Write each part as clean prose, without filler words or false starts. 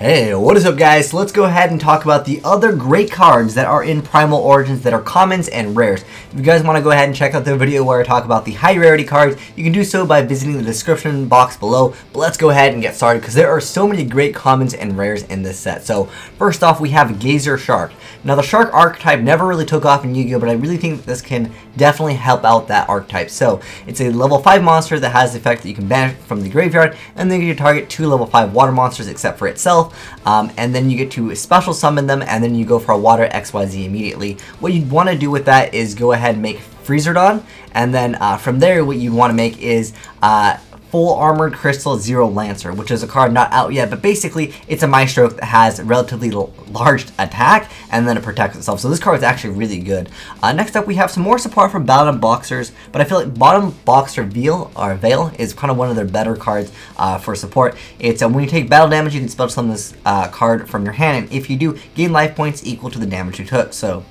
Hey, what is up guys? So let's go ahead and talk about the other great cards that are in Primal Origins that are commons and rares. If you guys want to go ahead and check out the video where I talk about the high rarity cards, you can do so by visiting the description box below. But let's go ahead and get started because there are so many great commons and rares in this set. So first off, we have Gazer Shark. Now the Shark archetype never really took off in Yu-Gi-Oh, but I really think that this can definitely help out that archetype. So it's a level 5 monster that has the effect that you can banish from the graveyard, and then you can target 2 level 5 water monsters except for itself. And then you get to special summon them, and then you go for a water XYZ immediately. What you'd want to do with that is go ahead and make Freezerdon, and then from there what you'd want to make is Full Armored Crystal Zero Lancer, which is a card not out yet, but basically it's a Maestro that has relatively large attack, and then it protects itself. So this card is actually really good. Next up, we have some more support from Bottom Boxers, but I feel like Bottom Boxer Veil is kind of one of their better cards for support. It's when you take battle damage, you can special summon this card from your hand, and if you do, gain life points equal to the damage you took. So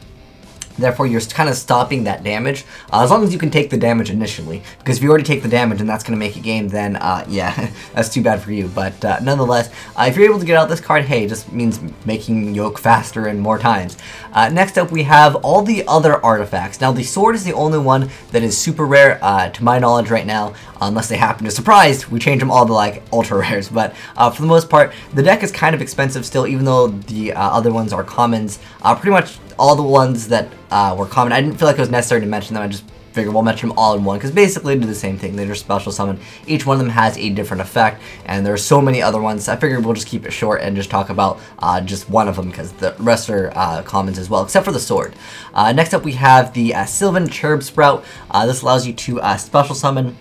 therefore, you're kind of stopping that damage, as long as you can take the damage initially. Because if you already take the damage and that's going to make a game, then yeah, that's too bad for you. But nonetheless, if you're able to get out this card, hey, it just means making Yoke faster and more times. Next up, we have all the other artifacts. Now, the sword is the only one that is super rare, to my knowledge right now, unless they happen to surprise. We change them all to like ultra rares. But for the most part, the deck is kind of expensive still, even though the other ones are commons. Pretty much all the ones that were common, I didn't feel like it was necessary to mention them. I just figured we'll mention them all in one, because basically they do the same thing. They just special summon. Each one of them has a different effect, and there are so many other ones. I figured we'll just keep it short and just talk about just one of them, because the rest are commons as well, except for the sword. Next up, we have the Sylvan Cherub Sprout. This allows you to special summon,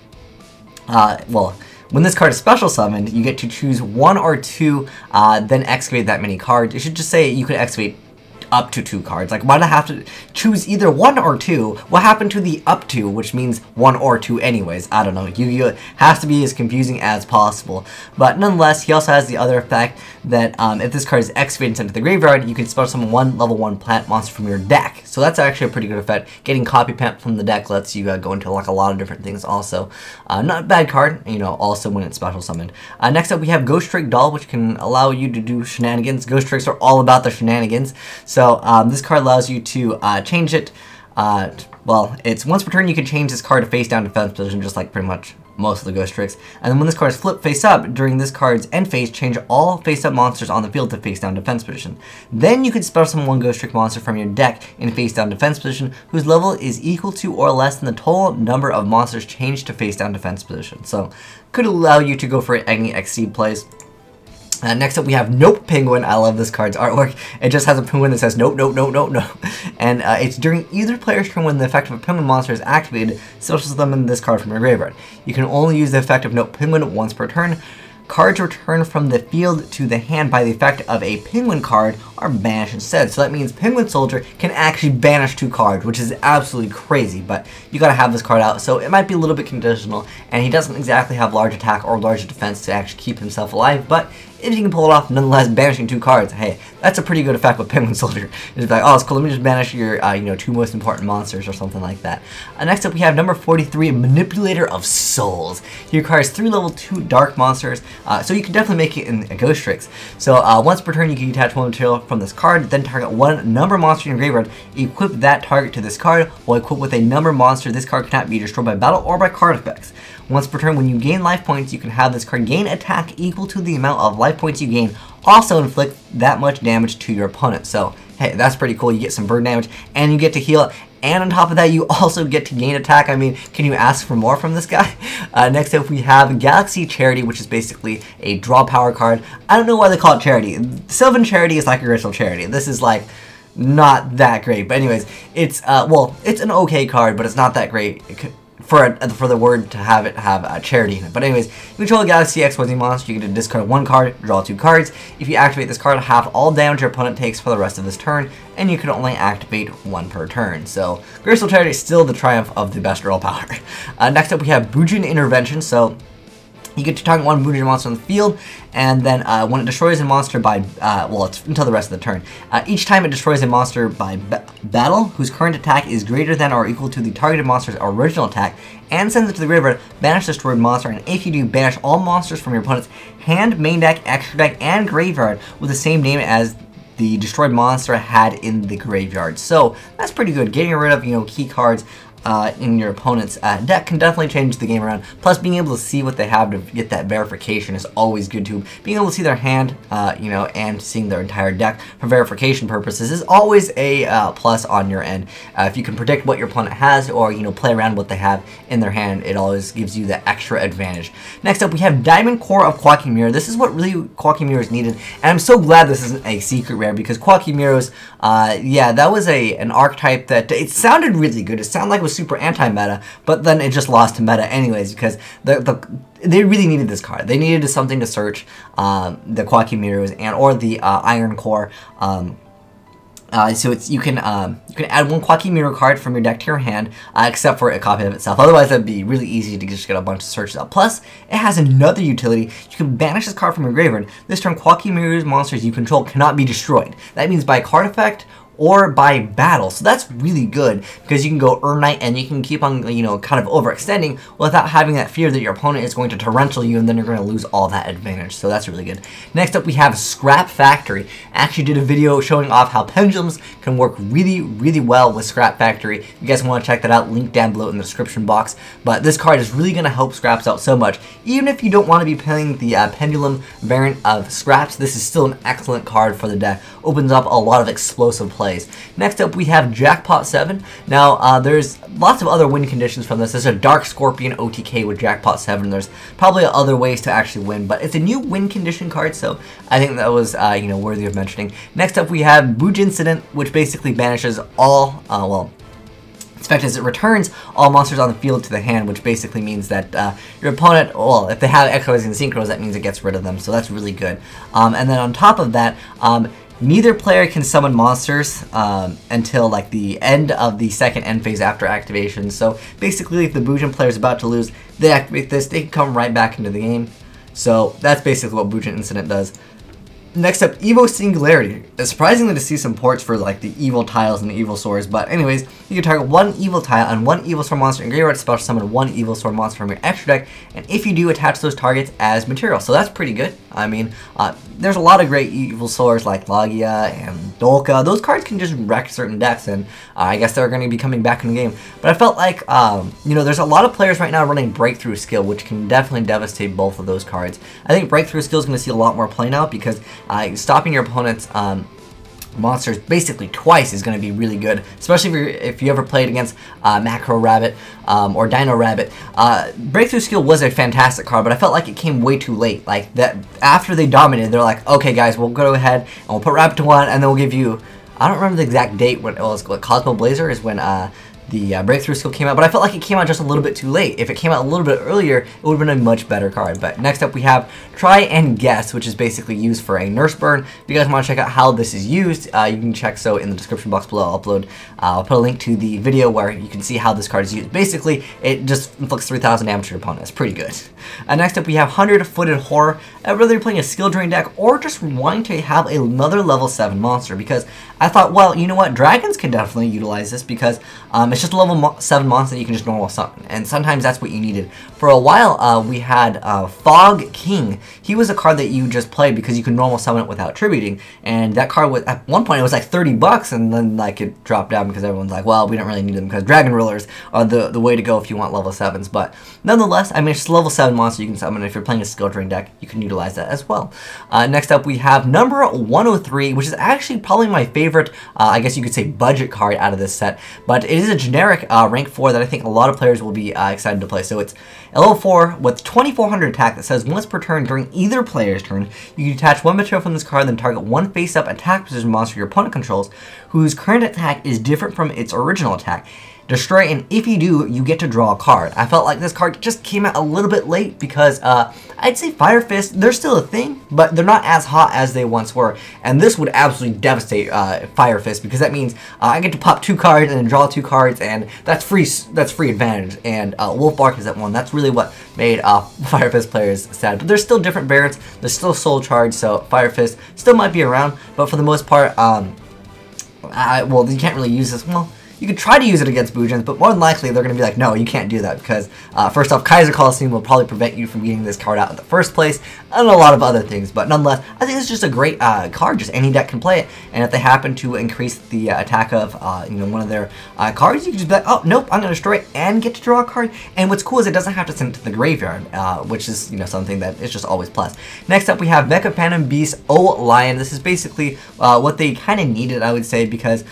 when this card is special summoned, you get to choose 1 or 2, then excavate that many cards. You should just say you could excavate up to 2 cards. Like, why do I have to choose either 1 or 2? What happened to the up to, which means 1 or 2 anyways? I don't know. Yu-Gi-Oh has to be as confusing as possible. But nonetheless, he also has the other effect that if this card is excavated and sent to the graveyard, you can special summon 1 level 1 plant monster from your deck. So that's actually a pretty good effect. Getting copy plant from the deck lets you go into like a lot of different things also. Not a bad card, you know, also when it's special summoned. Next up, we have Ghosttrick Doll, which can allow you to do shenanigans. Ghost Tricks are all about the shenanigans. So this card allows you to change it. Well, it's once per turn you can change this card to face down defense position, just like pretty much most of the Ghost Tricks. And then when this card is flipped face up, during this card's end phase, change all face up monsters on the field to face down defense position. Then you can special summon 1 Ghost Trick monster from your deck in face down defense position, whose level is equal to or less than the total number of monsters changed to face down defense position. So could allow you to go for any Exceed plays. Next up, we have Nope Penguin. I love this card's artwork. It just has a penguin that says nope, nope, nope, nope, nope. And it's during either player's turn when the effect of a penguin monster is activated, special summon this card from your graveyard. You can only use the effect of Nope Penguin once per turn. Cards returned from the field to the hand by the effect of a penguin card are banished instead. So that means Penguin Soldier can actually banish 2 cards, which is absolutely crazy, but you gotta have this card out. So it might be a little bit conditional, and he doesn't exactly have large attack or large defense to actually keep himself alive, but if you can pull it off, nonetheless, banishing 2 cards, hey, that's a pretty good effect with Penguin Soldier. It's like, oh, it's cool, let me just banish your, you know, 2 most important monsters or something like that. Next up, we have number 43, Manipulator of Souls. He requires 3 level 2 dark monsters, so you can definitely make it in Ghost Tricks. So once per turn, you can detach 1 material from this card, then target 1 number monster in your graveyard, equip that target to this card, while equipped with a number monster. This card cannot be destroyed by battle or by card effects. Once per turn, when you gain life points, you can have this card gain attack equal to the amount of life points you gain, also inflict that much damage to your opponent. So, hey, that's pretty cool. You get some burn damage, and you get to heal, and on top of that, you also get to gain attack. I mean, can you ask for more from this guy? Next up, we have Galaxy Charity, which is basically a draw power card. I don't know why they call it Charity. Sylvan Charity is like original Charity. This is like not that great, but anyways, it's well, it's an okay card, but it's not that great for the word to have it have charity in it. But anyways, you control a Galaxy XYZ monster, you get to discard 1 card, draw 2 cards. If you activate this card, half all damage your opponent takes for the rest of this turn, and you can only activate 1 per turn. So Graceful Charity is still the triumph of the best draw power. Next up, we have Boojum Intervention. So You get to target one Boojum monster on the field, and then when it destroys a monster by, well, it's until the rest of the turn. Each time it destroys a monster by battle, whose current attack is greater than or equal to the targeted monster's original attack, and sends it to the graveyard, banish the destroyed monster, and if you do, banish all monsters from your opponent's hand, main deck, extra deck, and graveyard with the same name as the destroyed monster had in the graveyard. So that's pretty good. Getting rid of, you know, key cards in your opponent's deck can definitely change the game around. Plus, being able to see what they have to get that verification is always good too. Being able to see their hand, you know, and seeing their entire deck for verification purposes is always a plus on your end. If you can predict what your opponent has, or, you know, play around what they have in their hand, it always gives you that extra advantage. Next up, we have Diamond Core of Quacky Mirror. This is what really Quacky Mirror is needed, and I'm so glad this isn't a secret rare, because Quacky Mirrors, yeah, that was an archetype that it sounded really good. It sounded like it was super anti-meta, but then it just lost to meta anyways, because they really needed this card. They needed something to search the Quacky Mirrors and or the Iron Core. So it's you can add one Quacky Mirror card from your deck to your hand, except for a copy of itself. Otherwise, that'd be really easy to just get a bunch of searches up. Plus, it has another utility. You can banish this card from your graveyard. This turn, Quacky Mirror's monsters you control cannot be destroyed. That means by card effect or by battle. So that's really good, because you can go Urnite and you can keep on, you know, kind of overextending without having that fear that your opponent is going to torrential you and then you're going to lose all that advantage. So that's really good. Next up, we have Scrap Factory. I actually did a video showing off how pendulums can work really, really well with Scrap Factory. If you guys want to check that out, link down below in the description box. But this card is really going to help Scraps out so much. Even if you don't want to be playing the pendulum variant of Scraps, this is still an excellent card for the deck. Opens up a lot of explosive plays. Next up, we have Jackpot 7. Now, there's lots of other win conditions from this. There's a Dark Scorpion OTK with Jackpot 7. There's probably other ways to actually win, but it's a new win condition card, so I think that was, you know, worthy of mentioning. Next up, we have Boojum Incident, which basically banishes all, well, its effect is it returns all monsters on the field to the hand, which basically means that your opponent, well, if they have Echoes and Synchros, that means it gets rid of them, so that's really good. And then on top of that, neither player can summon monsters until like the end of the second end phase after activation. So basically, if the Boojum player is about to lose, they activate this, they can come right back into the game. So that's basically what Boojum Incident does. Next up, Evo Singularity. It's surprisingly to see some ports for like the evil tiles and the evil swords, but anyways, you can target one evil tile and one evil sword monster in graveyard, special summon one evil sword monster from your extra deck, and if you do, attach those targets as material. So that's pretty good. I mean, there's a lot of great evil swords like Logia and Dolka. Those cards can just wreck certain decks, and I guess they're going to be coming back in the game. But I felt like, you know, there's a lot of players right now running Breakthrough Skill, which can definitely devastate both of those cards. I think Breakthrough Skill is going to see a lot more play now, because stopping your opponent's monsters basically twice is going to be really good, especially if you ever played against Macro Rabbit or Dino Rabbit. Breakthrough Skill was a fantastic card, but I felt like it came way too late. Like that, after they dominated, they're like, okay guys, we'll go ahead and we'll put Rabbit to 1, and then we'll give you, I don't remember the exact date when it was, Cosmo Blazer is when the Breakthrough Skill came out, but I felt like it came out just a little bit too late. If it came out a little bit earlier, it would have been a much better card. But next up, we have Try and Guess, which is basically used for a Nurse Burn. If you guys want to check out how this is used, you can check so in the description box below. I'll put a link to the video where you can see how this card is used. Basically, it just inflicts 3,000 damage to your opponent. It's pretty good. Next up, we have 100-Footed Horror. Whether you're playing a skill drain deck or just wanting to have another level 7 monster, because I thought, well, you know what, dragons can definitely utilize this, because it's just a level 7 monster that you can just normal summon, and sometimes that's what you needed. For a while, we had Fog King. He was a card that you just played because you could normal summon it without tributing, and that card was, at one point, it was like 30 bucks, and then like it dropped down because everyone's like, well, we don't really need them because Dragon Rulers are the way to go if you want level 7s, but nonetheless, I mean, it's a level 7 monster you can summon. If you're playing a skill drain deck, you can utilize that as well. Next up, we have number 103, which is actually probably my favorite, I guess you could say, budget card out of this set, but it is a generic rank 4 that I think a lot of players will be excited to play. So it's a level 4 with 2400 attack that says once per turn during either player's turn, you can detach one material from this card, then target one face-up attack position monster your opponent controls, whose current attack is different from its original attack. destroy, and if you do, you get to draw a card. I felt like this card just came out a little bit late because I'd say Fire Fist, they're still a thing, but they're not as hot as they once were, and this would absolutely devastate Fire Fist because that means I get to pop 2 cards and then draw 2 cards, and that's free advantage, and Wolf Bark is that one. That's really what made Fire Fist players sad, but there's still different variants. There's still Soul Charge, so Fire Fist still might be around, but for the most part, well, you can't really use this. Well, you could try to use it against Boojums, but more than likely they're going to be like, no, you can't do that because, first off, Kaiser Coliseum will probably prevent you from getting this card out in the first place, and a lot of other things. But nonetheless, I think it's just a great card. Just any deck can play it, and if they happen to increase the attack of one of their cards, you can just be like, oh, nope, I'm going to destroy it and get to draw a card. And what's cool is it doesn't have to send it to the graveyard, which is something that is just always plus. Next up, we have Mecha Phantom Beast O Lion. This is basically what they kind of needed, I would say, because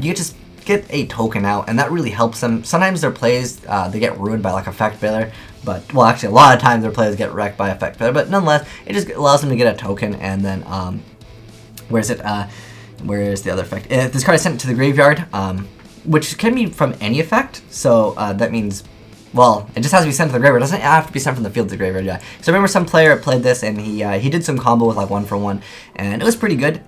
you just get a token out, and that really helps them. Sometimes their plays, they get ruined by like Effect Failure, but, well, actually a lot of times their plays get wrecked by Effect Failure, but nonetheless, it just allows them to get a token, and then, where is the other effect? If this card is sent to the graveyard, which can be from any effect, so that means, well, it just has to be sent to the graveyard. It doesn't have to be sent from the field to the graveyard, yeah. So I remember some player played this, and he did some combo with like 1-for-1, and it was pretty good,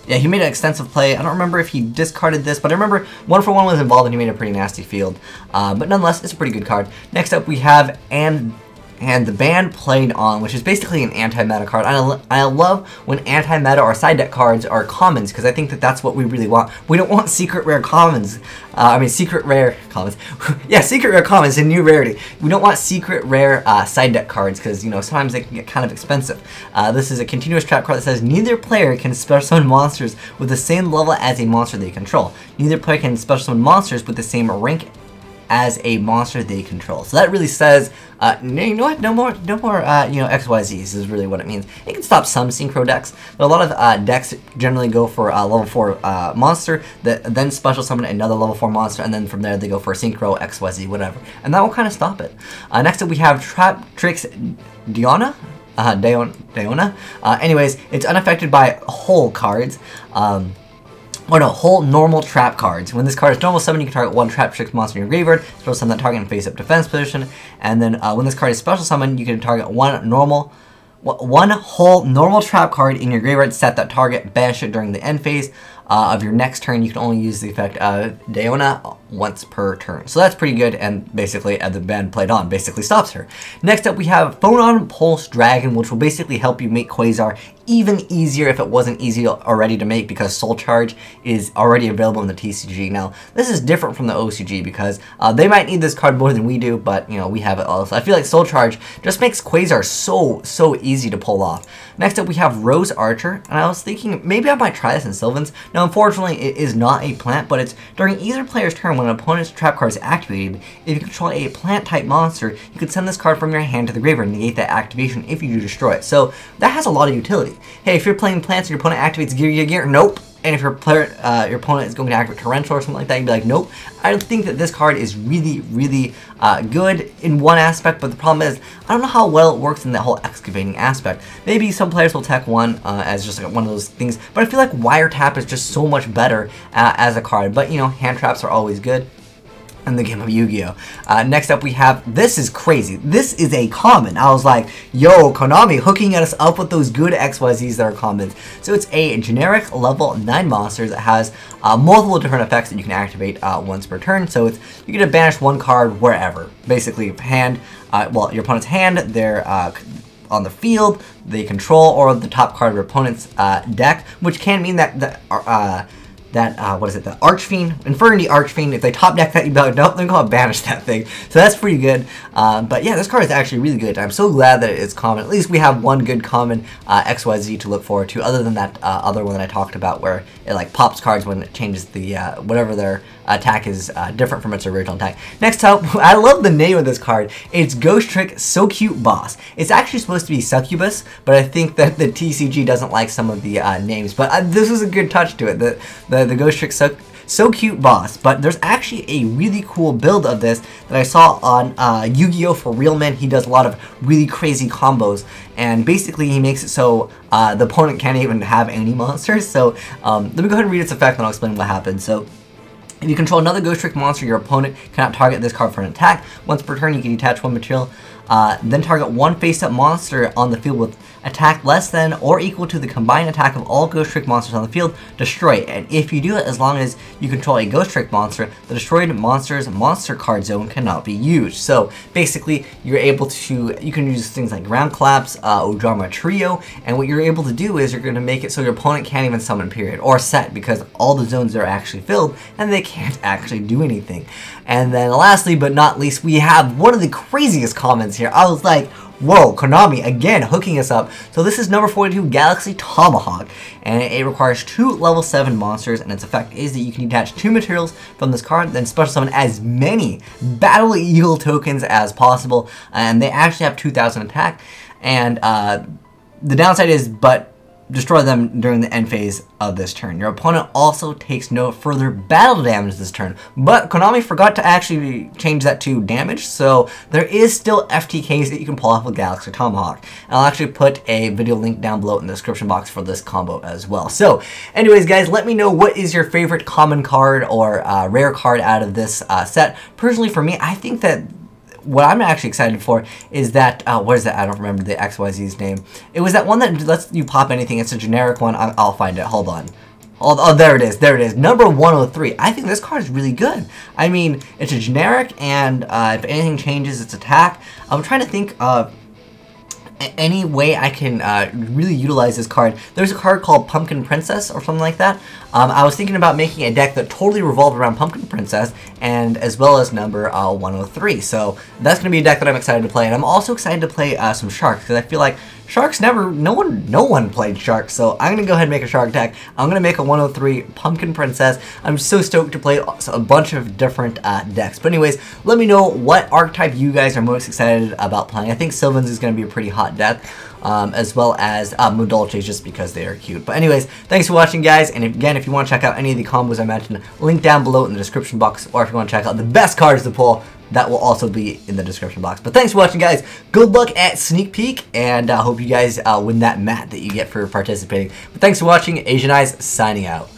yeah, he made an extensive play. I don't remember if he discarded this, but I remember 1-for-1 was involved and he made a pretty nasty field. But nonetheless, it's a pretty good card. Next up, we have and the Band Played On, which is basically an anti-meta card. I love when anti-meta or side deck cards are commons, because I think that that's what we really want. We don't want secret rare commons. Secret rare commons. Yeah, secret rare commons in new rarity. We don't want secret rare side deck cards, because, sometimes they can get kind of expensive. This is a continuous trap card that says, neither player can special summon monsters with the same level as a monster they control. Neither player can special summon monsters with the same rank as a monster they control. So that really says, you know what, no more, XYZs is really what it means. It can stop some synchro decks, but a lot of decks generally go for a level 4 monster, that then special summon another level 4 monster, and then from there they go for a synchro, XYZ, whatever. And that will kind of stop it. Next up we have Traptrix Diona. Anyways, it's unaffected by whole cards. Whole normal trap cards. When this card is normal summon, you can target 1 Traptrix monster in your graveyard, special summon that target in face-up defense position, and then when this card is special summon, you can target one whole normal trap card in your graveyard, set that target, banish it during the end phase of your next turn. You can only use the effect of Diona once per turn. So that's pretty good, and basically the Band Played On basically stops her. Next up we have Phonon Pulse Dragon, which will basically help you make Quasar even easier if it wasn't easy already to make, because Soul Charge is already available in the TCG. Now, this is different from the OCG because they might need this card more than we do, but we have it all. So I feel like Soul Charge just makes Quasar so easy to pull off. Next up we have Rose Archer, and I was thinking maybe I might try this in Sylvans. Now, unfortunately, it is not a plant, but it's during either player's turn when an opponent's trap card is activated. If you control a plant-type monster, you could send this card from your hand to the graveyard and negate that activation if you do destroy it. So that has a lot of utility. Hey, if you're playing plants and your opponent activates Gear, nope. And if your opponent is going to activate Torrential or something like that, you'd be like, nope. I think that this card is really good in one aspect, but the problem is, I don't know how well it works in that whole excavating aspect. Maybe some players will tech one as just like one of those things, but I feel like Wiretap is just so much better as a card. But, hand traps are always good in the game of Yu-Gi-Oh! Next up we have, this is crazy. This is a common. I was like, yo, Konami hooking us up with those good XYZs that are commons. So it's a generic level 9 monster that has multiple different effects that you can activate once per turn. So it's, you get to banish 1 card wherever. Basically, hand, your opponent's hand, they're on the field, they control, or the top card of your opponent's deck, which can mean that the Archfiend, Infernity Archfiend, if they top deck that, you'd be like, nope, they're gonna banish that thing. So that's pretty good. But yeah, this card is actually really good. I'm so glad that it's common. At least we have one good common XYZ to look forward to, other than that other one that I talked about where it like pops cards when it changes the, whatever their attack is different from its original attack. Next up, I love the name of this card. It's Ghosttrick So Cute Boss. It's actually supposed to be Succubus, but I think that the TCG doesn't like some of the names. But this is a good touch to it. The Ghosttrick So Cute Boss. But there's actually a really cool build of this that I saw on Yu-Gi-Oh! For Real Men. He does a lot of really crazy combos, and basically he makes it so the opponent can't even have any monsters. So let me go ahead and read its effect and I'll explain what happens. So If you control another Ghosttrick monster, your opponent cannot target this card for an attack. Once per turn, you can detach one material, then target one face-up monster on the field with attack less than or equal to the combined attack of all Ghosttrick monsters on the field, destroy it. And if you do it, as long as you control a Ghosttrick monster, the destroyed monster's monster card zone cannot be used. So basically, you're able to, you can use things like Ground Collapse, Ojama Trio, and what you're able to do is you're going to make it so your opponent can't even summon, period, or set, because all the zones are actually filled, and they can't actually do anything. And then lastly, but not least, we have one of the craziest comments here. I was like, whoa, Konami again hooking us up. So this is number 42, Galaxy Tomahawk, and it requires 2 level 7 monsters, and its effect is that you can detach 2 materials from this card, then special summon as many Battle Eagle tokens as possible, and they actually have 2,000 attack, and the downside is, but destroy them during the end phase of this turn. Your opponent also takes no further battle damage this turn, but Konami forgot to actually change that to damage, so there is still FTKs that you can pull off with Galaxy Tomahawk. And I'll actually put a video link down below in the description box for this combo as well. So anyways, guys, let me know what is your favorite common card or rare card out of this set. Personally, for me, I think that what I'm actually excited for is that, what is that? I don't remember the XYZ's name. It was that one that lets you pop anything. It's a generic one. I'll find it. Hold on. Oh, there it is. There it is. Number 103. I think this card is really good. I mean, it's a generic, and if anything changes, its attack. I'm trying to think of any way I can really utilize this card. There's a card called Pumpkin Princess or something like that. I was thinking about making a deck that totally revolved around Pumpkin Princess, and as well as number 103. So that's going to be a deck that I'm excited to play, and I'm also excited to play some Sharks, because I feel like Sharks no one played Sharks, so I'm going to go ahead and make a Shark deck. I'm going to make a 103 Pumpkin Princess. I'm so stoked to play a bunch of different decks. But anyways, let me know what archetype you guys are most excited about playing. I think Sylvan's is going to be a pretty hot deck, as well as Modolches, just because they are cute. But anyways, thanks for watching, guys, and again, if you want to check out any of the combos I mentioned, link down below in the description box, or if you want to check out the best cards to pull, that will also be in the description box. But thanks for watching, guys. Good luck at Sneak Peek, and I hope you guys win that mat that you get for participating. But thanks for watching. Asian Eyes signing out.